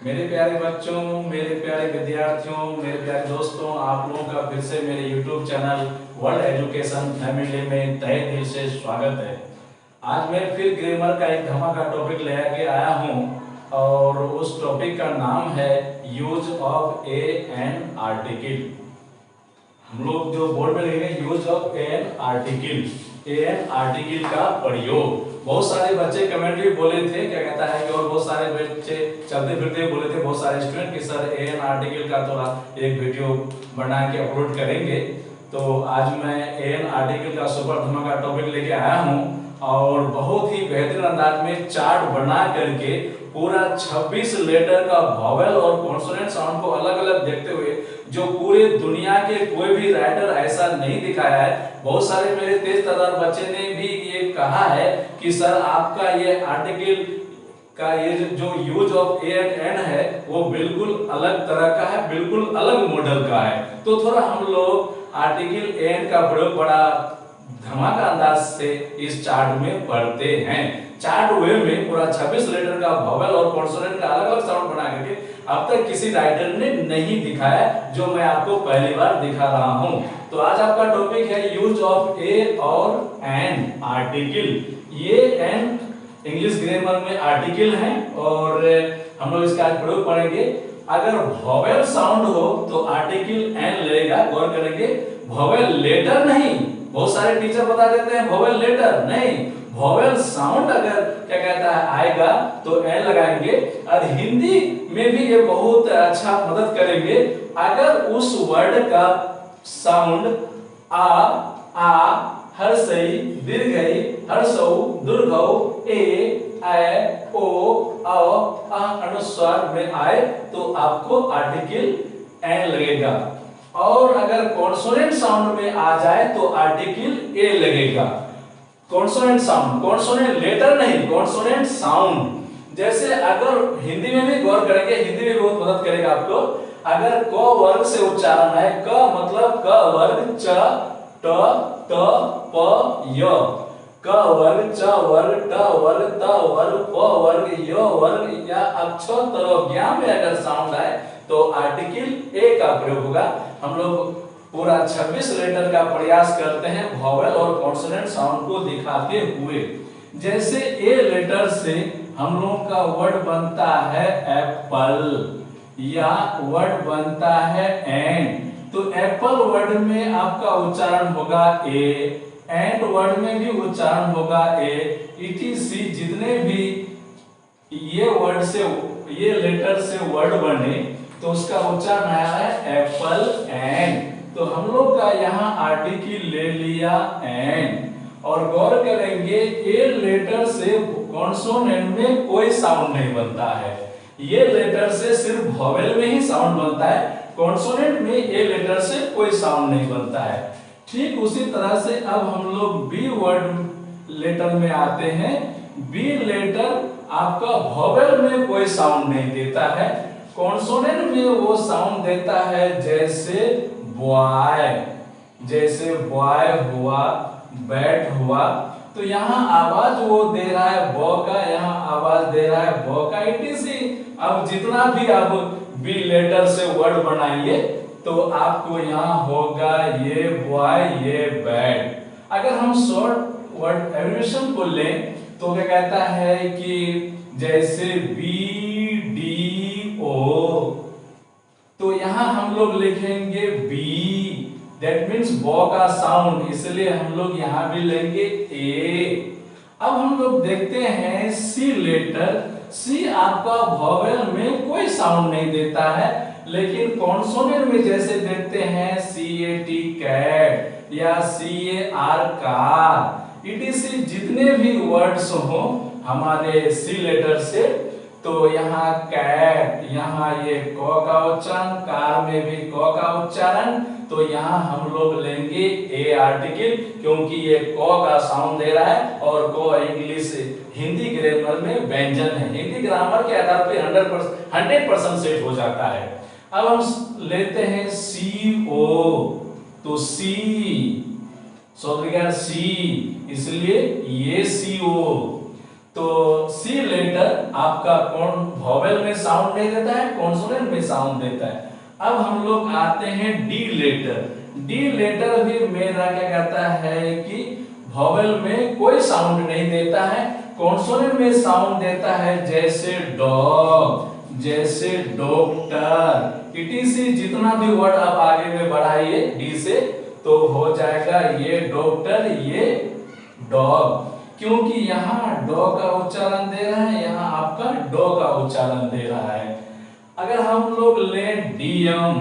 मेरे प्यारे बच्चों, मेरे प्यारे विद्यार्थियों, मेरे प्यारे दोस्तों, आप लोगों का फिर से मेरे YouTube channel world education family में तहे दिल से स्वागत है। आज मैं फिर ग्रामर का एक धमाका टॉपिक लेके आया हूँ और उस टॉपिक का नाम है use of A an article. हम लोग जो बोर्ड में लिखेंगे use of an article, an article का प्रयोग। बहुत सारे बच्चे कमेंट भी बोले थे, क्या कहता है कि और बहुत सारे बच्चे चलते फिरते बोले थे, बहुत सारे स्टूडेंट कि सर एन आर्टिकल का थोड़ा एक वीडियो बना के अपलोड करेंगे। तो आज मैं एन आर्टिकल का सुपर धमाका टॉपिक लेके आया हूँ और बहुत ही बेहतरीन अंदाज में चार्ट बना करके पूरा 26 लेटर का वॉवेल और कॉन्सोनेंट साउंड को अलग अलग देखते हुए, जो पूरे दुनिया के कोई भी राइटर ऐसा नहीं दिखाया है। बहुत सारे मेरे तेज तर्रार बच्चे ने भी ये कहा है कि सर आपका ये आर्टिकल का ये जो use of a and an है वो बिल्कुल अलग तरह का है, बिल्कुल अलग मॉडल का है। तो थोड़ा हम लोग आर्टिकल एन का प्रयोग बड़ा धमाका अंदाज से इस चार्ट में पढ़ते हैं। चार्ट वे में पूरा 26 लेटर का वॉवेल और कॉन्सोनेंट का अलग अलग साउंड बना करके अब तक किसी राइटर ने नहीं दिखाया, जो मैं आपको पहली बार दिखा रहा हूं। तो आज आपका टॉपिक है यूज ऑफ ए और एन आर्टिकल। ये एन इंग्लिश ग्रामर में आर्टिकल है और हम लोग इसका आज प्रयोग पढ़ेंगे। अगर वॉवेल साउंड हो तो आर्टिकल एन लगेगा, गौर करेंगे। वॉवेल लेटर नहीं, बहुत सारे टीचर बता देते हैं वॉवेल लेटर नहीं, वॉवेल साउंड अगर क्या कहता है आएगा तो एन लगाएंगे। और हिंदी में भी ये बहुत अच्छा मदद करेंगे। अगर उस वर्ड का साउंड आ हर्षई दीर्घई हर्षौ दुर्घौ ए ओ अनुस्वार में आए तो आपको आर्टिकल एन लगेगा। और अगर कॉन्सोनेंट साउंड में आ जाए तो आर्टिकल ए लगेगा। कॉन्सोनेंट साउंड, कॉन्सोनेंट लेटर नहीं, कॉन्सोनेंट साउंड। जैसे अगर हिंदी में भी गौर करेंगे, हिंदी में बहुत मदद करेगा आपको। अगर क वर्ग से उच्चारण है, क मतलब क वर्ग च ट त प य, क वर्ग च वर्ग ट वर्ग त वर्ग प वर्ग य वर्ग या अक्षर ज्ञा में अगर साउंड आए तो आर्टिकल ए का प्रयोग होगा। हम लोग पूरा 26 लेटर का प्रयास करते हैं वॉवेल और कॉन्सोनेंट साउंड को दिखाते हुए। जैसे ए लेटर से हम लोगों का वर्ड बनता है एप्पल या वर्ड बनता है एंड, तो एप्पल वर्ड में आपका उच्चारण होगा ए, एंड वर्ड में भी उच्चारण होगा ए, ईटीसी जितने भी ये वर्ड से ये लेटर से वर्ड बने तो उसका उच्चारण आया है एप्पल एंड। तो हम लोग का यहाँ आर्टिकल ले लिया एंड। और गौर करेंगे ए लेटर से कॉन्सोनेंट में कोई साउंड नहीं बनता है, ये लेटर से सिर्फ वॉवेल में ही साउंड बनता है, कॉन्सोनेंट में ए लेटर से कोई साउंड नहीं बनता है। ठीक उसी तरह से अब हम लोग बी वर्ड लेटर में आते हैं। बी लेटर आपका वॉवेल में कोई साउंड नहीं देता है, कॉन्सोनेंट में वो साउंड देता है। जैसे बॉय, जैसे बॉय हुआ, बैट हुआ, तो यहाँ आवाज वो दे रहा है बॉ का, यहाँ आवाज दे रहा है बॉ का, इटीसी। अब जितना भी आप बी लेटर से वर्ड बनाइए तो आपको यहाँ होगा ये बॉय ये बैट। अगर हम शॉर्ट वर्ड एब्रिविएशन को लें तो क्या कहता है कि जैसे बी डी ओ, तो यहाँ हम लोग लिखेंगे बी, दैट मीन्स बॉ का साउंड, इसलिए हम लोग यहाँ भी लेंगे ए। अब हम लोग देखते हैं सी लेटर। सी आपका वॉवेल में कोई साउंड नहीं देता है, लेकिन कॉन्सोनेंट में जैसे देखते हैं सी ए टी कैट या सी ए आर कार, इटीसी जितने भी वर्ड्स हो हमारे सी लेटर से, तो यहाँ कैट, यहाँ ये क का उच्चारण, कार में भी क का उच्चारण, तो यहाँ हम लोग लेंगे ए आर्टिकल, क्योंकि ये क का साउंड दे रहा है और क इंग्लिश हिंदी ग्रामर में व्यंजन है, हिंदी ग्रामर के आधार पे 100% सेट हो जाता है। अब हम लेते हैं सी ओ, तो सी शब्द सी, इसलिए ये सी ओ। तो सी लेटर आपका कौन वॉवेल में साउंड नहीं देता है, कॉन्सोनेंट में साउंड देता है। अब हम लोग आते हैं डी लेटर। डी लेटर भी मेरा क्या कहता है कि वॉवेल में कोई साउंड नहीं देता है, कॉन्सोनेंट में साउंड देता है, जैसे डॉग, जैसे डॉक्टर, इटीसी जितना भी वर्ड आप आगे में बढ़ाइए डी से तो हो जाएगा ये डॉक्टर, ये डॉग, क्योंकि यहाँ डॉ का उच्चारण दे रहा है, यहाँ आपका डॉ का उच्चारण दे रहा है। अगर हम लोग लें डीएम,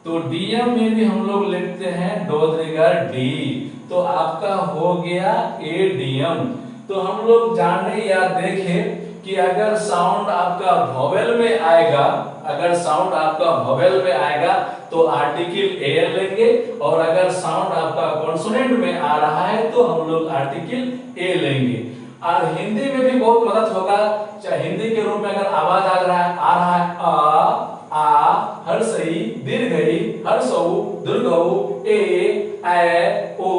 तो डीएम में भी हम लोग लिखते हैं डोद्रिगर डी, तो आपका हो गया एडीएम। तो हम लोग जाने या देखें कि अगर साउंड आपका वॉवेल में आएगा, अगर साउंड आपका वॉवेल में आएगा तो आर्टिकल ए लेंगे, और अगर साउंड आपका कॉन्सोनेंट में आ रहा है तो हम लोग आर्टिकल ए लेंगे। और हिंदी में भी बहुत मदद होगा, चाहे हिंदी के रूप में अगर आवाज आ रहा है आ, हर्षई, दीर्घई, हर्षऊ, दीर्घऊ, ए, ओ,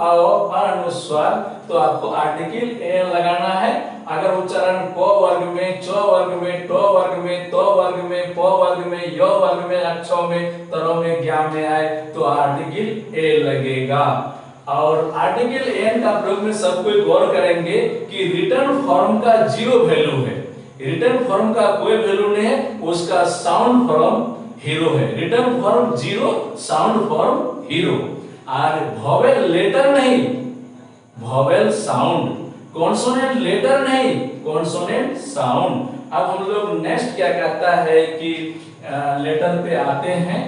औ, अनुस्वार, तो आपको आर्टिकल ए लगाना है। अगर उच्चारण क वर्ग में, च वर्ग में, ट वर्ग में, त वर्ग में, प वर्ग में, य वर्ग में, अक्षों में, तरों में, ज्ञा में आए तो आर्टिकल ए लगेगा। और आर्टिकल एन का प्रयोग में सब कोई गौर करेंगे कि रिटर्न फॉर्म का जीरो वैल्यू है, रिटर्न फॉर्म का कोई वैल्यू नहीं है, उसका साउंड फॉर्म हीरो है। Return form zero, sound form hero. और वॉवेल लेटर नहीं, वॉवेल साउंड, कॉन्सोनेंट लेटर नहीं, कॉन्सोनेंट साउंड। अब हम लोग नेक्स्ट क्या कहता है कि लेटर पे आते हैं।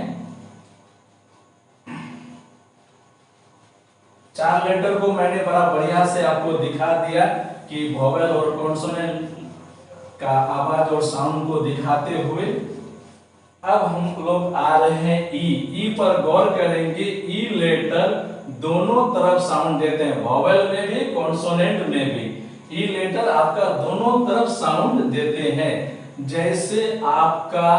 चार लेटर को मैंने बड़ा बढ़िया से आपको दिखा दिया कि वॉवेल और कॉन्सोनेंट का आवाज और साउंड को दिखाते हुए। अब हम लोग आ रहे हैं ई पर गौर करेंगे। ई लेटर दोनों तरफ साउंड देते हैं, वॉवेल में भी, कॉन्सोनेंट में भी। ई लेटर आपका दोनों तरफ साउंड देते हैं, जैसे आपका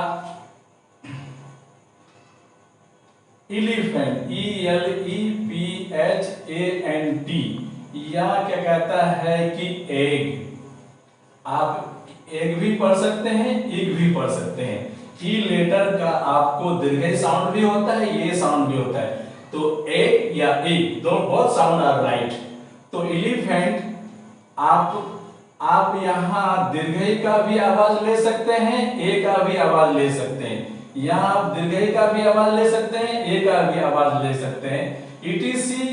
एलिफेंट, ELEPHANT, या क्या कहता है कि एग, आप एग भी पढ़ सकते हैं, ईग भी पढ़ सकते हैं। ई लेटर का आपको दीर्घई साउंड भी होता है, ये साउंड भी होता है, तो ए या ई दोनों बोथ साउंड आर राइट। तो एलिफेंट आप यहाँ दीर्घई का भी आवाज ले सकते हैं, ए का भी आवाज ले सकते हैं, यहाँ आप दीर्घई का भी आवाज ले सकते हैं, ए का भी आवाज ले सकते हैं। ईटीसी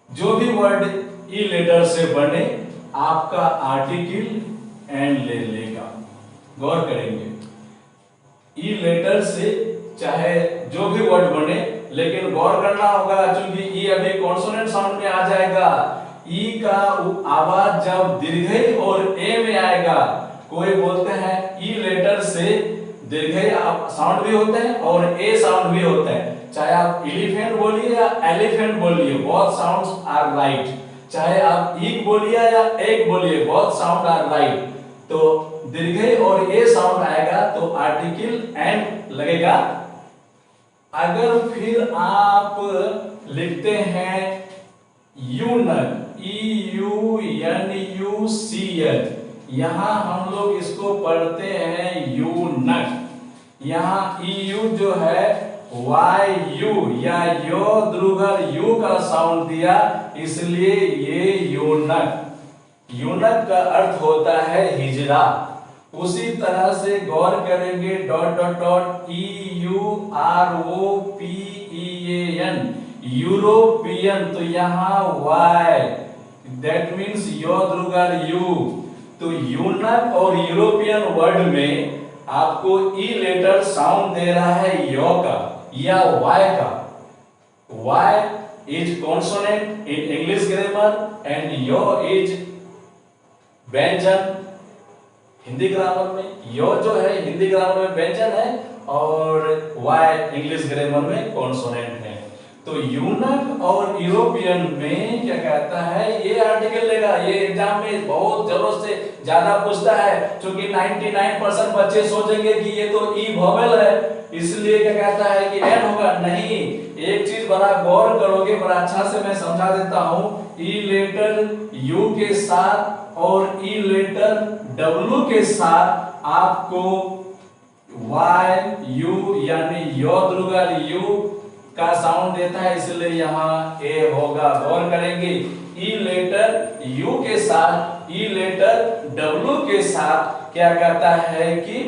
जो भी वर्ड ई लेटर से बने आपका आर्टिकल एंड ले लेगा, गौर करेंगे। ई लेटर से चाहे जो भी वर्ड बने, लेकिन गौर करना होगा क्योंकि ई अभी कॉन्सोनेंट साउंड में आ जाएगा। ई का आवाज जब दीर्घई और ए में आएगा, कोई बोलते हैं ई लेटर से दीर्घई साउंड भी होते हैं और ए साउंड भी होता है। चाहे आप एलिफेंट बोलिए या एलिफेंट बोलिए, बोथ साउंड्स आर राइट। चाहे आप ईग बोलिए या एग बोलिए, बोथ साउंड आर राइट। तो दीर्घई और ए साउंड आएगा तो आर्टिकल एंड लगेगा। अगर फिर आप लिखते हैं यूनक, EUNUCH, यहाँ हम लोग इसको पढ़ते हैं यूनक। यहाँ EU जो है YU या यो द्रुगर यू का साउंड दिया, इसलिए ये यूनक। यूनक का अर्थ होता है हिजरा। उसी तरह से गौर करेंगे dot dot dot EUROPEAN, European, तो यहाँ Y, दैट मीन्स यो द्रुगर यू। तो यूनक और यूरोपियन वर्ड में आपको ई लेटर साउंड दे रहा है यो का या Y का। Y is consonant in English grammar and yo is व्यंजन हिंदी ग्रामर में। यो जो है हिंदी ग्रामर में व्यंजन है और Y इंग्लिश ग्रामर में कॉन्सोनेंट है। तो यूनक और यूरोपियन में क्या कहता है, ये आर्टिकल लेगा। ये एग्जाम में बहुत जरूरत से ज्यादा पूछता है, क्योंकि 99% बच्चे सोचेंगे कि ये तो ई वोवेल है, इसलिए क्या कहता है कि एन होगा। नहीं, एक चीज बड़ा गौर करोगे, बड़ा अच्छा से मैं समझा देता हूं। ई लेटर यू के साथ और ई लेटर डब्ल्यू के साथ आपको वाई यू यानी योद्रुगल यू का साउंड देता है, इसलिए यहाँ ए होगा। गौर करेंगे, ई लेटर यू के साथ ई लेटर डब्ल्यू के साथ क्या कहता है कि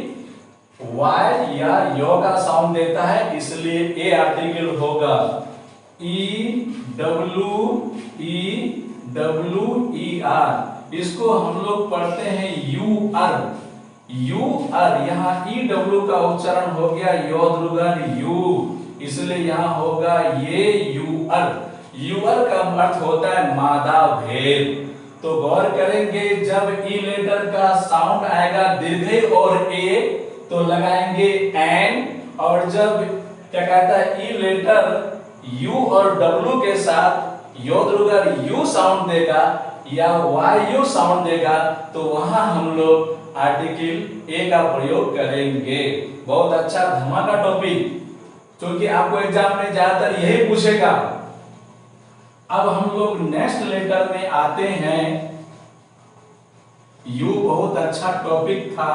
वाई या यो का साउंड देता है, इसलिए ए आर्टिकल होगा। ई डब्ल्यू ई आर, इसको हम लोग पढ़ते हैं यू आर। यू आर, यहाँ ई डब्ल्यू का उच्चारण हो गया योद्रुगल यू, इसलिए यहाँ होगा ये यूअर। यूअर का अर्थ होता है मादा भेद। तो गौर करेंगे, जब ई लेटर का साउंड आएगा दीर्घ और ए तो लगाएंगे एन, और जब क्या कहता है ई लेटर यू और डब्ल्यू के साथ योद्रुगल यू साउंड देगा या वाई यू साउंड देगा, तो वहां हम लोग आर्टिकल ए का प्रयोग करेंगे। बहुत अच्छा धमाका टॉपिक, क्योंकि आपको एग्जाम में ज्यादातर यही पूछेगा। अब हम लोग नेक्स्ट लेटर में आते हैं। यू बहुत अच्छा टॉपिक था।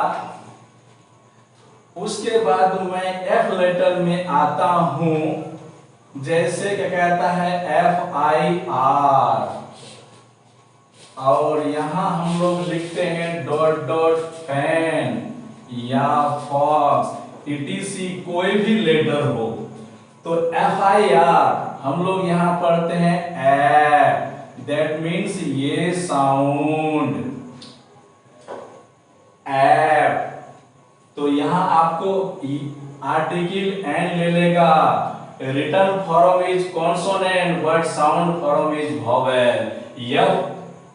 उसके बाद मैं एफ लेटर में आता हूं। जैसे क्या कहता है एफ आई आर, और यहां हम लोग लिखते हैं डॉट डॉट फैन या फॉक्स, ईटीसी कोई भी लेटर हो। तो एफ आई आर हम लोग यहां पढ़ते हैं ए, दैट मीन्स ये साउंड एप। तो यहां आपको आर्टिकल एन ले लेगा। Written form is consonant but sound form is vowel. यह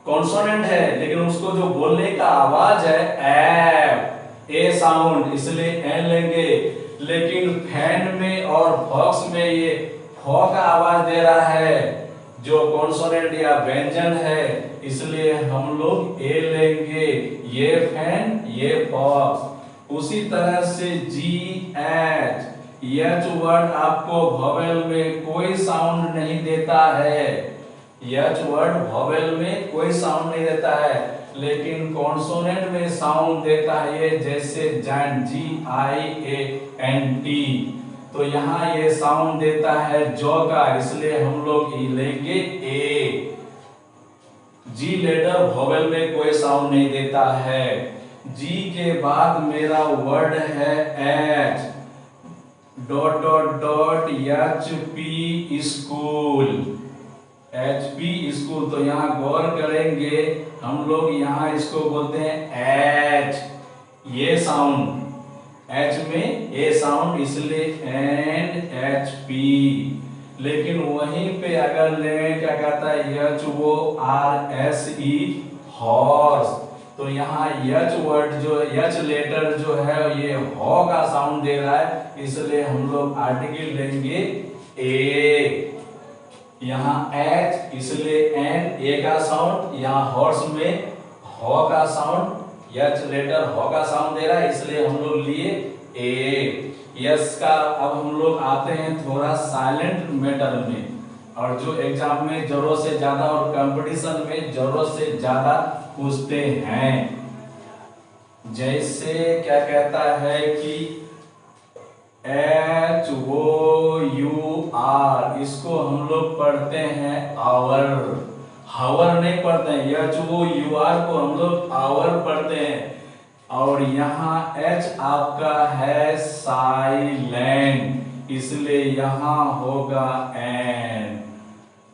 कॉन्सोनेंट है लेकिन उसको जो बोलने का आवाज है एप, ए साउंड, इसलिए एन लेंगे। लेकिन फैन में और फॉक्स में ये फॉ का आवाज दे रहा है जो कॉन्सोनेंट या व्यंजन है, इसलिए हम लोग ए लेंगे। ये फैन ये फॉक्स। उसी तरह से जी एच, एच वर्ड आपको वोवेल में कोई साउंड नहीं देता है। एच वर्ड वोवेल में कोई साउंड नहीं देता है, लेकिन कॉन्सोनेंट में साउंड देता है। ये जैसे giant, ji I A N T, तो यहाँ ये साउंड देता है जॉ का, इसलिए हम लोग लेंगे ए। जी लेटर वोवेल में कोई साउंड नहीं देता है। जी के बाद मेरा वर्ड है H, dot dot dot H P school, H P school. तो यहाँ गौर करेंगे, हम लोग यहाँ इसको बोलते हैं एच, ये साउंड एच में ए साउंड, इसलिए एंड एच पी। लेकिन वहीं पे अगर लें क्या कहता है एच वो आर एस ई हॉर्स, तो यहाँ एच वर्ड जो एच लेटर जो है ये हॉ का साउंड दे रहा है, इसलिए हम लोग आर्टिकल लेंगे ए। यहाँ एच इसलिए एन, ए का साउंड, यहाँ हॉर्स में हॉ का साउंड, एच लेटर हॉ का साउंड दे रहा है, इसलिए हम लोग लिए ए। यस का अब हम लोग आते हैं थोड़ा साइलेंट मैटर में, और जो एग्जाम में जरूरत से ज्यादा और कंपटीशन में जरूरत से ज्यादा पूछते हैं। जैसे क्या कहता है कि एच ओ यू आर, इसको हम लोग पढ़ते हैं आवर, हावर नहीं पढ़ते हैं। एच ओ यू आर को हम लोग आवर पढ़ते हैं। और यहाँ एच आपका है साइलेंट, इसलिए यहाँ होगा एन।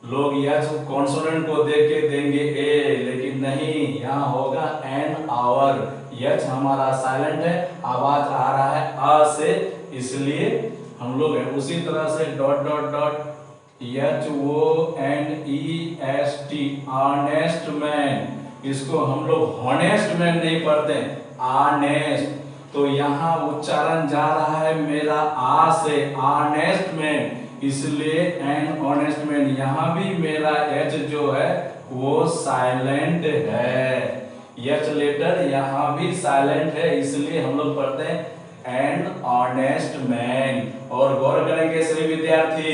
लोग एच कॉन्सोनेंट को देख के देंगे ए, लेकिन नहीं, यहाँ होगा एन आवर। एच हमारा साइलेंट है, आवाज आ रहा है आ से, इसलिए हम लोग उसी तरह से dot dot dot H O N E S T, honest man, इसको हम लोग हॉनेस्ट मैन नहीं पढ़ते, ऑनेस्ट। तो यहाँ उच्चारण जा रहा है मेरा आ से, ऑनेस्ट मैन, इसलिए एन ऑनेस्ट मैन। यहाँ भी मेरा एच जो है वो साइलेंट है, एच लेटर यहाँ भी साइलेंट है, इसलिए हम लोग पढ़ते हैं एन ऑनेस्ट मैन। और गौर करेंगे सभी विद्यार्थी,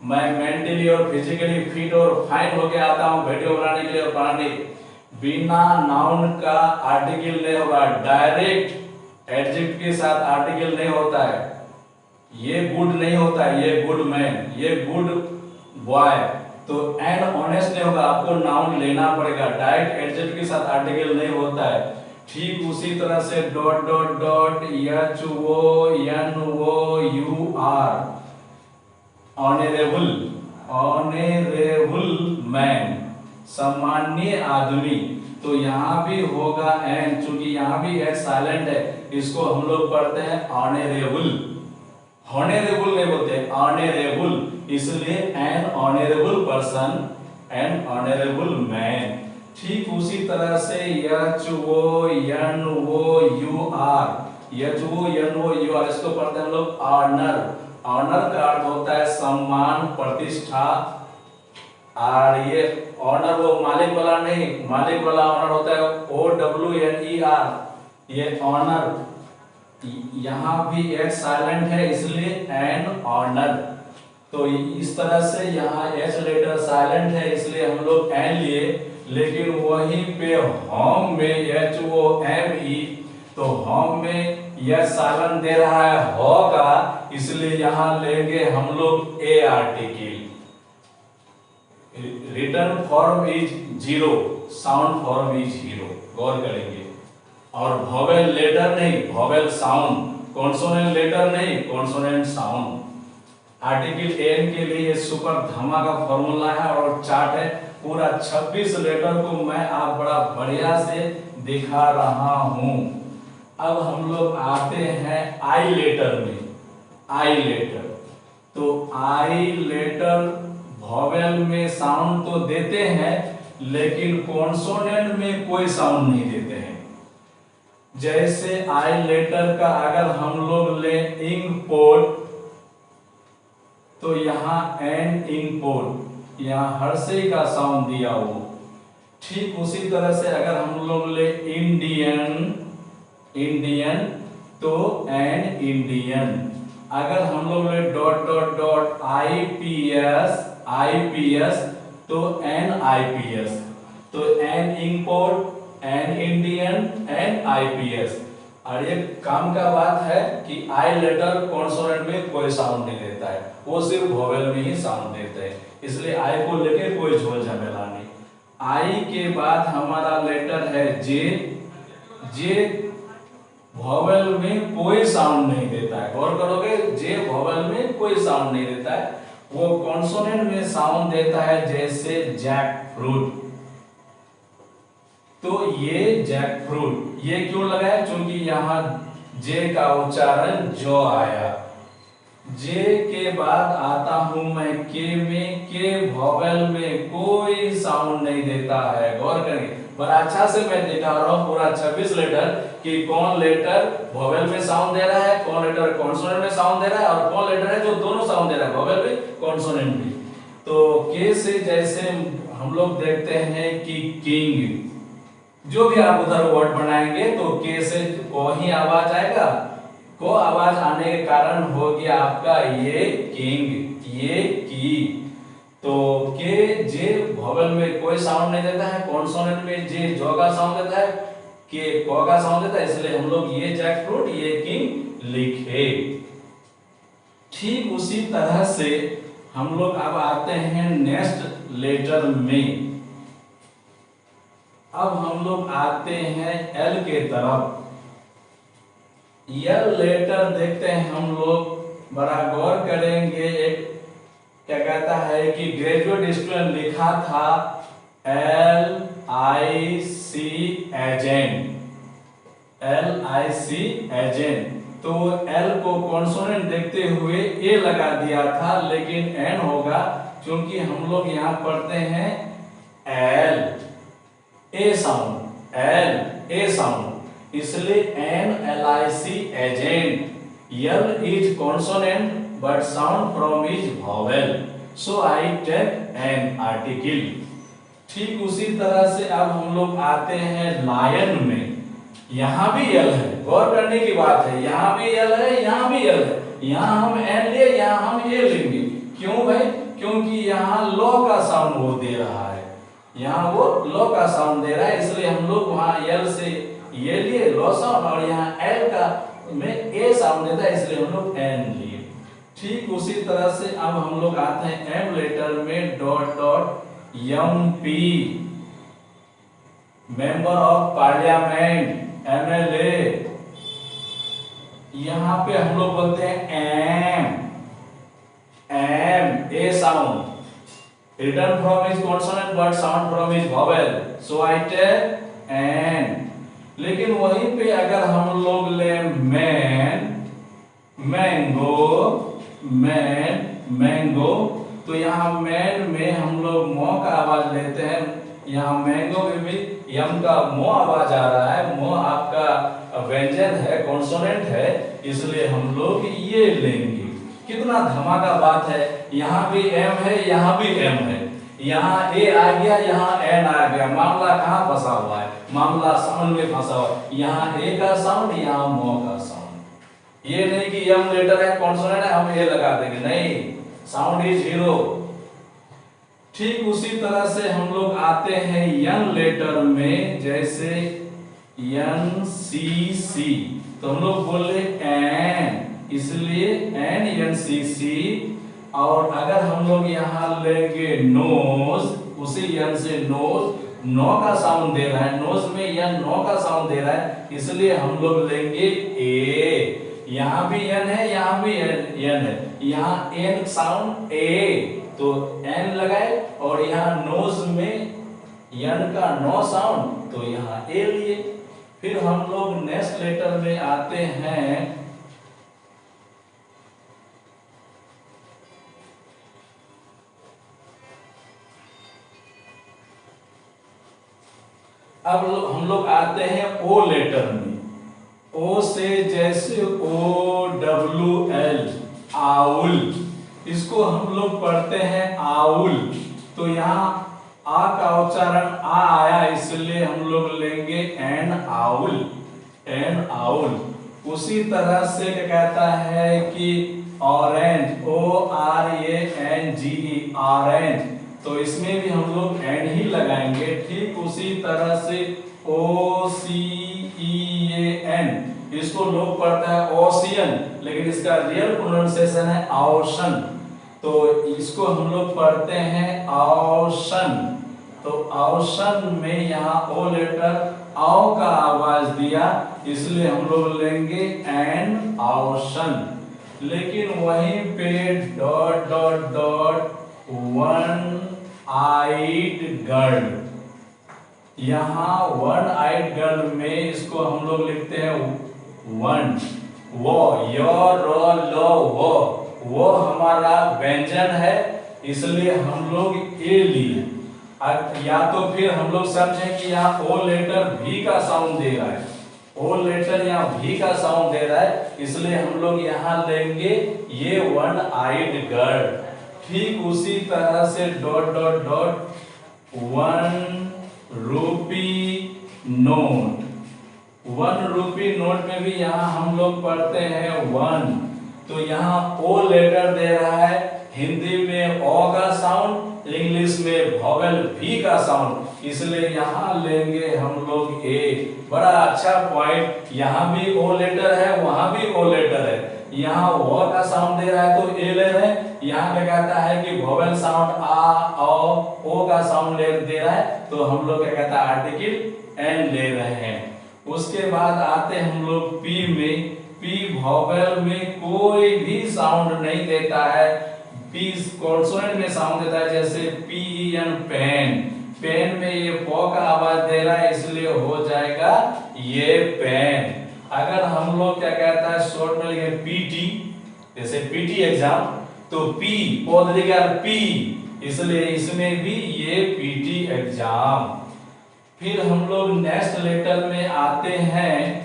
मैं मेंटली और फिजिकली फिट और फाइन होके आता हूँ वीडियो बनाने के लिए और पढ़ाने। बिना नाउन का आर्टिकल नहीं होगा, डायरेक्ट एडजेक्टिव के साथ आर्टिकल नहीं होता है। ये गुड नहीं होता है, ये गुड मैन, ये गुड बॉय, तो एंड ऑनेस्ट नहीं होगा, आपको नाउन लेना पड़ेगा, डायरेक्ट एडजेक्टिव के साथ आर्टिकल नहीं होता है। ठीक उसी तरह से dot dot dot H O N O U R, honourable, honourable man, सम्माननीय आदमी, तो यहाँ भी होगा एन, चूंकि यहाँ भी एच साइलेंट है, इसको हम लोग पढ़ते हैं ऑनरेबल। ऑनरेबल नहीं बोलते, ऑनरेबल, इसलिए an honourable person, an honourable man. ठीक उसी तरह से H O N O U R, H O N O U R, इसको पढ़ते हैं हम लोग ऑनर। ऑनर का अर्थ होता है सम्मान, प्रतिष्ठा। और ये ऑनर वो मालिक वाला नहीं, मालिक वाला ऑनर होता है O W N E R, ये ऑनर। यहाँ भी एच साइलेंट है, इसलिए एन ऑनर। तो इस तरह से यहाँ एच लेटर साइलेंट है, इसलिए हम लोग एन लिए, लेकिन वहीं पे होम में एच ओ एम ई, तो होम में यह साइलेंट दे रहा है होगा, इसलिए यहाँ लेंगे हम लोग a article. Written form is zero, sound form is zero, गौर करेंगे। और वोवेल लेटर नहीं, वोवेल साउंड, कॉन्सोनेंट लेटर नहीं, कॉन्सोनेंट साउंड। आर्टिकल एन के लिए सुपर धमाका फॉर्मूला है और चार्ट है, पूरा 26 लेटर को मैं आप बड़ा बढ़िया से दिखा रहा हूं। अब हम लोग आते हैं आई लेटर में। आई लेटर, तो आई लेटर वोवेल में साउंड तो देते हैं, लेकिन कॉन्सोनेंट में कोई साउंड नहीं देते हैं। जैसे आई लेटर का अगर हम लोग ले इंपोर्ट, तो यहाँ एन इंपोर्ट, यहाँ हर्षे का साउंड दिया हो। ठीक उसी तरह से अगर हम लोग ले इंडियन, इंडियन, तो एन इंडियन। अगर हम लोग ले dot dot dot IPS, IPS, तो एन आईपीएस, तो an import, an Indian, an IPS. और ये काम का बात है कि आई लेटर कॉन्सोनेंट में कोई साउंड नहीं देता है, वो सिर्फ वोवेल में ही साउंड देते हैं, इसलिए आई को लेके कोई झोल झमेला नहीं। आई के बाद हमारा लेटर है जे। जे वोवेल में कोई साउंड नहीं देता है, गौर करोगे, जे वोवेल में कोई साउंड नहीं देता है, वो कॉन्सोनेंट में साउंड देता है, जैसे जैक फ्रूट। तो ये जैक फ्रूट, ये क्यों लगाया, क्योंकि यहाँ जे का उच्चारण जो आया। जे के बाद आता हूं मैं के में, के वोवेल में कोई साउंड नहीं देता है, गौर करेंगे। पर अच्छा से मैं दिखा रहा हूं पूरा 26 लेटर कि कौन लेटर वोवेल में साउंड दे रहा है, कौन लेटर कॉन्सोनेंट में साउंड दे रहा है, और कौन लेटर है जो दोनों साउंड दे रहा है, वोवेल भी कॉन्सोनेंट भी। तो के से जैसे हम लोग देखते हैं कि किंग, जो भी आप उधर वर्ड बनाएंगे तो के से वही आवाज आएगा, को आवाज आने के कारण हो गया आपका ये किंग, ये की। तो के जे वोवेल में कोई साउंड नहीं देता है, कॉन्सोनेंट में जे जो का साउंड देता है, के को का साउंड देता है, इसलिए हम लोग ये जैक फ्रूट, ये किंग लिखे। ठीक उसी तरह से हम लोग अब आते हैं नेक्स्ट लेटर में। अब हम लोग आते हैं एल के तरफ। एल लेटर देखते हैं हम लोग, बड़ा गौर करेंगे। एक क्या कहता है कि ग्रेजुएट स्टूडेंट लिखा था L I C agent, L I C agent, तो एल को कॉन्सोनेंट देखते हुए ए लगा दिया था, लेकिन एन होगा क्योंकि हम लोग यहाँ पढ़ते हैं L A sound, L A sound, इसलिए an L I C agent. L is consonant but sound from is vowel, so I take an article. ठीक उसी तरह से अब हम लोग आते हैं लायन में। यहाँ भी यल है, गौर करने की बात है, यहाँ भी यल है, यहाँ भी यल है। यहाँ हम एन ले, यहाँ हम ए लेंगे। क्यों भाई? क्योंकि यहाँ लो का साउंड वो दे रहा है, यहाँ वो लो का साउंड दे रहा है, इसलिए हम लोग वहाँ यल से ये लिए लो साउंड, और यहाँ एल का में ए साउंड देता है, इसलिए हम लोग एन लिए। ठीक उसी तरह से अब हम लोग आते हैं एम लेटर में dot dot MP, member of parliament, MLA. यहाँ पे हम लोग बोलते हैं M, M a sound, written from is consonant but sound from is vowel, so I take an। लेकिन वहीं पे अगर हम लोग ले मैन, मैंगो, मैन, मैंगो, तो यहाँ मैन में हम लोग मो का आवाज लेते हैं। यहाँ मैंगो में भी यम का मो आवाज आ रहा है, मो आपका व्यंजन है, कॉन्सोनेंट है, इसलिए हम लोग ये लेंगे। कितना धमाका बात है, यहाँ भी एम है, यहाँ भी एम है, यहाँ ए आ गया, यहाँ एन आ गया। मामला कहाँ फंसा हुआ है? मामला साउंड में फंसा हुआ है। यहाँ ए का साउंड, यहाँ मो का साउंड। ये नहीं कि एम लेटर है, कॉन्सोनेंट है, हम ए लगा देंगे, नहीं, साउंड इज जीरो। ठीक उसी तरह से हम लोग आते हैं यन लेटर में, जैसे एन सी सी, तो हम लोग बोले एन, इसलिए एन एन सी सी। और अगर हम लोग यहाँ लेंगे नोज, उसी यन से नोज, नो का साउंड दे रहा है, नोज में यन नो का साउंड दे रहा है, इसलिए हम लोग लेंगे ए। यहाँ भी एन है, यहाँ भी एन है, यहाँ एन साउंड ए, तो एन लगाए, और यहाँ नोज में यन का नो साउंड, तो यहाँ ए लिए। फिर हम लोग नेक्स्ट लेटर में आते हैं अब हम लोग आते हैं ओ लेटर में। ओ से जैसे ओ डब्ल्यू एल, आउल, इसको हम लोग पढ़ते हैं आउल, तो यहाँ आ का उच्चारण आ आया, इसलिए हम लोग लेंगे एन आउल, एन आउल। उसी तरह से क्या कहता है कि orange, O R A N G E, orange, तो इसमें भी हम लोग एन ही लगाएंगे। ठीक उसी तरह से ओ सी ई ए एन, इसको लोग पढ़ता है ओशियन, लेकिन इसका रियल प्रोनाउंसिएशन है ओशन, तो इसको हम लोग पढ़ते हैं ओशन। तो ओशन में यहाँ ओ लेटर आओ का आवाज दिया, इसलिए हम लोग लेंगे एन ओशन। लेकिन वहीं पे dot dot dot one eyed girl, यहाँ वन आइड गर्ल में इसको हम लोग लिखते हैं वन, वो यो रो लो वो हमारा व्यंजन है, इसलिए हम लोग ए लिए। या तो फिर हम लोग समझें कि यहाँ ओ लेटर भी का साउंड दे रहा है, ओ लेटर यहाँ भी का साउंड दे रहा है, इसलिए हम लोग यहाँ लेंगे ये वन आइड गर्ल। ठीक उसी तरह से dot dot dot one rupee note, one rupee note में भी यहाँ हम लोग पढ़ते हैं वन, तो यहाँ ओ लेटर दे रहा है, हिंदी में ओ का साउंड, इंग्लिश में वॉवेल भी का साउंड, इसलिए यहाँ लेंगे हम लोग ए। बड़ा अच्छा पॉइंट, यहाँ भी ओ लेटर है, वहां भी ओ लेटर है, यहाँ ओ का साउंड दे रहा है तो ए ले रहे हैं, यहाँ पे कहता है कि वॉवेल साउंड आ ओ का साउंड दे रहा है, तो हम लोग क्या कहता है आर्टिकल एन ले रहे हैं। उसके बाद आते हम लोग पी में। पी वॉवेल में कोई भी साउंड नहीं देता है, पी कॉन्सोनेंट में साउंड देता है, जैसे पी एन पेन, पेन में ये पो का आवाज दे रहा है, इसलिए हो जाएगा ये पेन। अगर हम लोग क्या कहता है शॉर्ट में लिखे पीटी, जैसे पीटी एग्जाम, तो पी पौध लिखा पी, इसलिए इसमें भी ये पीटी एग्जाम। फिर हम लोग नेक्स्ट लेटर में आते हैं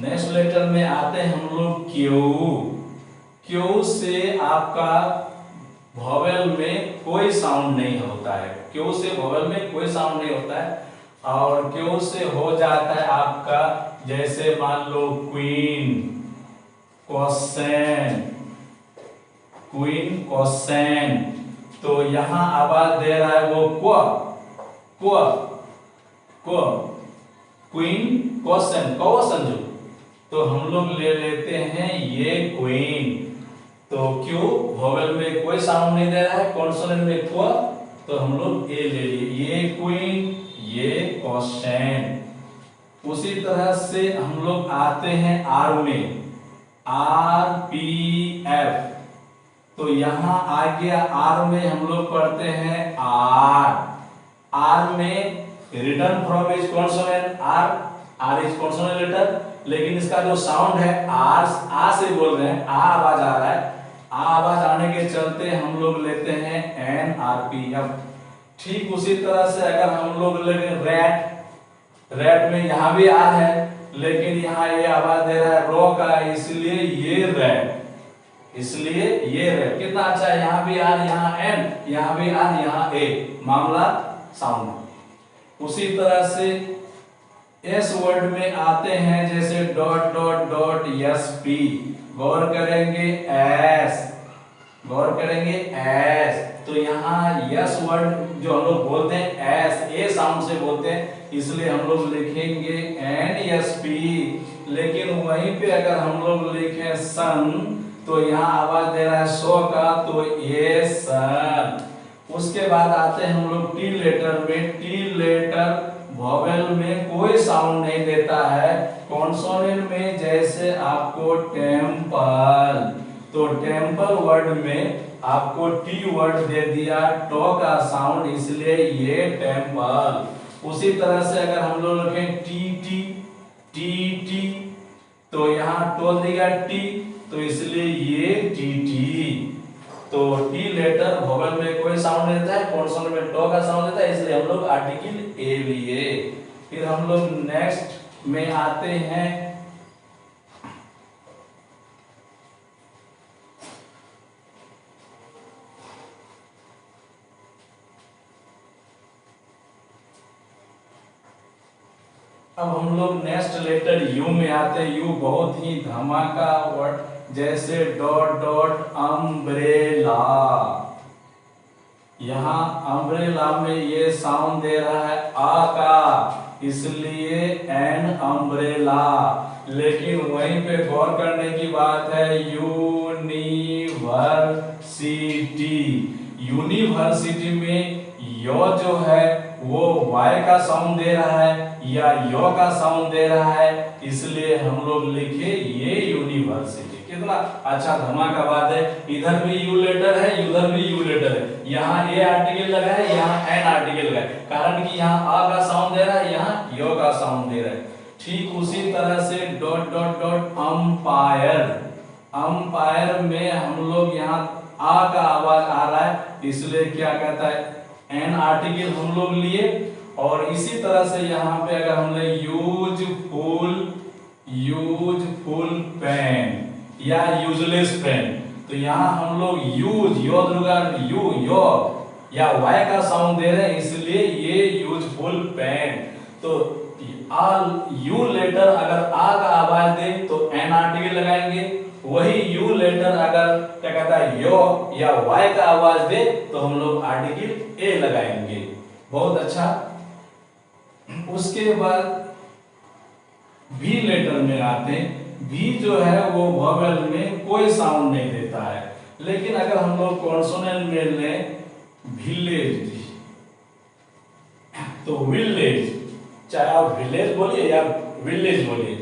नेक्स्ट लेटर में आते हैं हम लोग क्यू। क्यू से आपका वॉवेल में कोई साउंड नहीं होता है, क्यू से वॉवेल में कोई साउंड नहीं होता है। और क्यू से हो जाता है आपका, जैसे मान लो क्वीन, क्वेश्चन, क्वीन, क्वेश्चन, तो यहां आवाज दे रहा है वो क्व, क्वीन, क्वेश्चन, क्वेश्चन जो, तो हम लोग ले लेते हैं ये क्वीन। तो क्यू वोवेल में कोई साउंड नहीं दे रहा है, कॉन्सोनेंट में क्व, तो हम लोग ए ले लिए, ये क्वीन, ये क्वेश्चन। उसी तरह से हम लोग आते हैं आर में, आर पी एफ, तो यहां आ गया आर में हम लोग पढ़ते हैं आर। आर में return from is consonant R, R is consonant letter, लेकिन इसका जो साउंड है आर, आ से बोल रहे हैं, आ आवाज आ रहा है, आ आवाज आने के चलते हम लोग लेते हैं एन आर पी एफ। ठीक उसी तरह से अगर हम लोग लेंगे रैट, रैट में यहां भी आर है, लेकिन यहाँ ये आवाज दे रहा है रो का, इसलिए ये रैट, इसलिए ये रैट। कितना अच्छा है, यहाँ भी आर, यहाँ एन, यहाँ भी आर, यहाँ ए, मामला साउंड। उसी तरह से एस वर्ड में आते हैं, जैसे dot dot dot S P, गौर करेंगे एस, गौर करेंगे एस, तो यहाँ यस वर्ड जो हम लोग बोलते हैं एस, ए साउंड से बोलते हैं, इसलिए हम लोग लिखेंगे एन एस पी। लेकिन वहीं पे अगर हम लोग लिखें सन, तो यहाँ आवाज दे रहा है सो का, तो ये सन। उसके बाद आते हैं हम लोग टी लेटर में। टी लेटर वॉवेल में कोई साउंड नहीं देता है, कॉन्सोनेंट में जैसे आपको टेम्पल, तो टेम्पल वर्ड में आपको टी वर्ड दे दिया, टो का साउंड, इसलिए ये टेम्पल। उसी तरह से अगर हम लोग लिखें टी टी, टी टी, तो यहाँ टो दिया टी, तो इसलिए ये टी टी। तो टी लेटर वोवेल में कोई साउंड नहीं देता है, कॉन्सोनेंट में टो का साउंड देता है, इसलिए हम लोग आर्टिकल ए लिए। फिर हम लोग नेक्स्ट में आते हैं, अब हम लोग नेक्स्ट लेटर यू में आते हैं। यू बहुत ही धमाका वर्ड, जैसे डॉट डॉट अम्ब्रेला, यहाँ अम्ब्रेला में ये साउंड दे रहा है आ का, इसलिए एन अम्ब्रेला। लेकिन वहीं पे गौर करने की बात है, यूनिवर्सिटी, यूनिवर्सिटी में यो जो है वो वाई का साउंड दे रहा है या यो का साउंड दे रहा है, इसलिए हम लोग लिखे ये यूनिवर्सिटी। कितना अच्छा धमाका बात है, इधर भी यू लेटर है, उधर भी यू लेटर है, यहाँ ए आर्टिकल लगा है, यहाँ एन आर्टिकल लगा है, कारण कि यहाँ आ का साउंड दे रहा है, यहाँ यो का साउंड दे रहा है। ठीक उसी तरह से dot dot dot umpire, umpire में हम लोग यहाँ आ का आवाज आ रहा है, इसलिए क्या कहता है एन आर्टिकल हम लोग लिए। और इसी तरह से यहाँ पे अगर हमने यूजफुल पेन या यूजलेस पेन, तो यहाँ हम लोग यूज, यो दुर्गा यू, यो या वाई का साउंड दे रहे हैं, इसलिए ये यूजफुल पेन। तो यू लेटर अगर आ का आवाज दे तो एन आर्टिकल लगाएंगे, वही यू लेटर अगर क्या कहता है यो या वाई का आवाज दे तो हम लोग आर्टिकल ए लगाएंगे। बहुत अच्छा। उसके बाद भी लेटर में आते हैं। भी जो है वो वोवेल में कोई साउंड नहीं देता है, लेकिन अगर हम लोग कॉन्सोनेंट में लें विलेज, तो विलेज, चाहे आप विलेज बोलिए या विलेज बोलिए,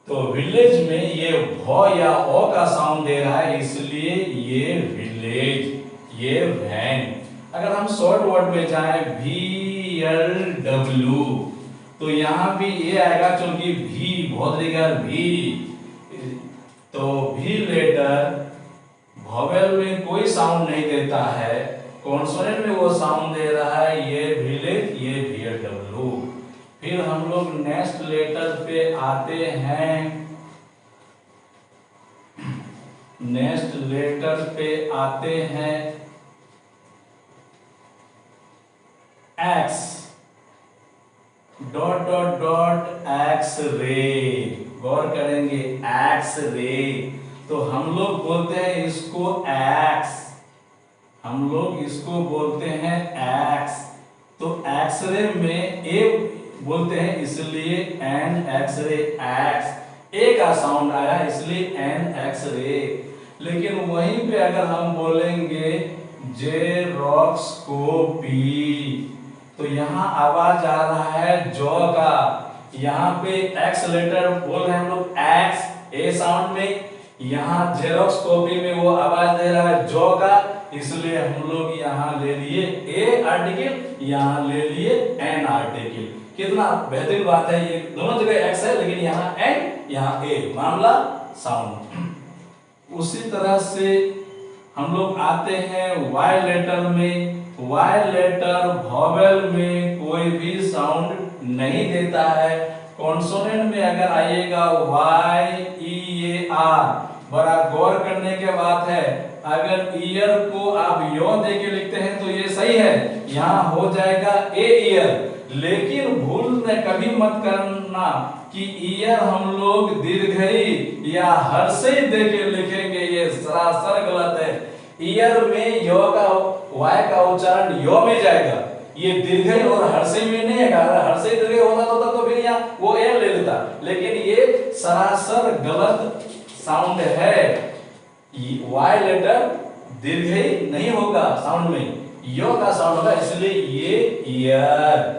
तो विलेज में ये भ या ओ का साउंड दे रहा है, इसलिए ये विलेज, ये वैन। अगर हम शॉर्ट वर्ड में जाएं VLW, तो यहाँ भी ये आएगा, क्योंकि भी बहुत रिगर भी, तो भी लेटर वोवेल में कोई साउंड नहीं देता है, कॉन्सोनेंट में वो साउंड दे रहा है, ये विलेज, ये VLW। फिर हम लोग नेक्स्ट लेटर पे आते हैं, नेक्स्ट लेटर पे आते हैं X, dot dot dot X ray. गौर करेंगे एक्स रे, तो हम लोग बोलते हैं इसको एक्स, हम लोग इसको बोलते हैं एक्स। तो एक्सरे में ए बोलते हैं इसलिए एन एक्सरे, एक्स ए का साउंड आया इसलिए एन एक्सरे। लेकिन वहीं पे अगर हम बोलेंगे जेरोस्कोपी तो यहाँ आवाज आ रहा है जॉ का, यहाँ पे एक्स लेटर बोल रहे हैं हम लोग एक्स ए साउंड में, यहाँ जेरोस्कोपी में वो आवाज दे रहा है जॉ का, इसलिए हम लोग यहाँ ले लिए ए आर्टिकल, यहाँ ले लिए एन आर्टिकल। कितना बेहतरीन बात है, ये दोनों जगह एक्स है लेकिन यहाँ एन यहाँ ए, मामला साउंड। उसी तरह से हम लोग आते हैं वाई लेटर में। वाई लेटर वॉवेल में कोई भी साउंड नहीं देता है। कॉन्सोनेंट में अगर आइएगा वाई ई ए आर, बड़ा गौर करने के बात है, अगर ईयर को आप यो दे के लिखते हैं तो ये सही है, यहाँ हो जाएगा ए ईयर। लेकिन भूल में कभी मत करना कि ईयर हम लोग दीर्घई या हर्षई दे के लिखेंगे, ये सरासर गलत है। ईयर में यो का वाय का उच्चारण यो में जाएगा, ये दीर्घई और हर्षई में नहीं है। हर्षई दीर्घई होता तो फिर यहाँ वो ए ले लेता, लेकिन ये सरासर गलत साउंड है। वाई लेटर दीर्घई नहीं होगा साउंड में, यो का साउंड होगा, इसलिए ये ईयर।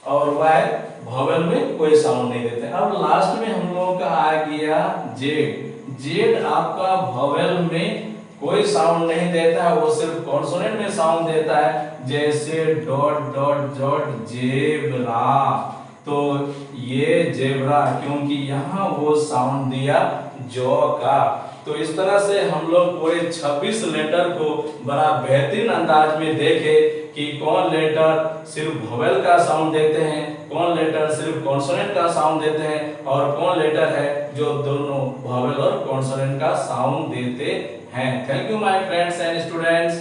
और वाई वॉवेल में कोई साउंड नहीं देते। अब लास्ट में हम लोगों का आ गया जेड। जेड आपका वॉवेल में कोई साउंड नहीं देता है, वो सिर्फ कॉन्सोनेंट में साउंड देता है, जैसे डॉट डॉट डॉट जेब्रा। तो ये जेब्रा क्योंकि यहाँ वो साउंड दिया जॉ का। तो इस तरह से हम लोग पूरे 26 लेटर को बड़ा बेहतरीन अंदाज में देखे कि कौन लेटर सिर्फ वोवेल का साउंड देते हैं, कौन लेटर सिर्फ कॉन्सोनेंट का साउंड देते हैं, और कौन लेटर है जो दोनों वोवेल और कॉन्सोनेंट का साउंड देते हैं। Thank you my friends and students.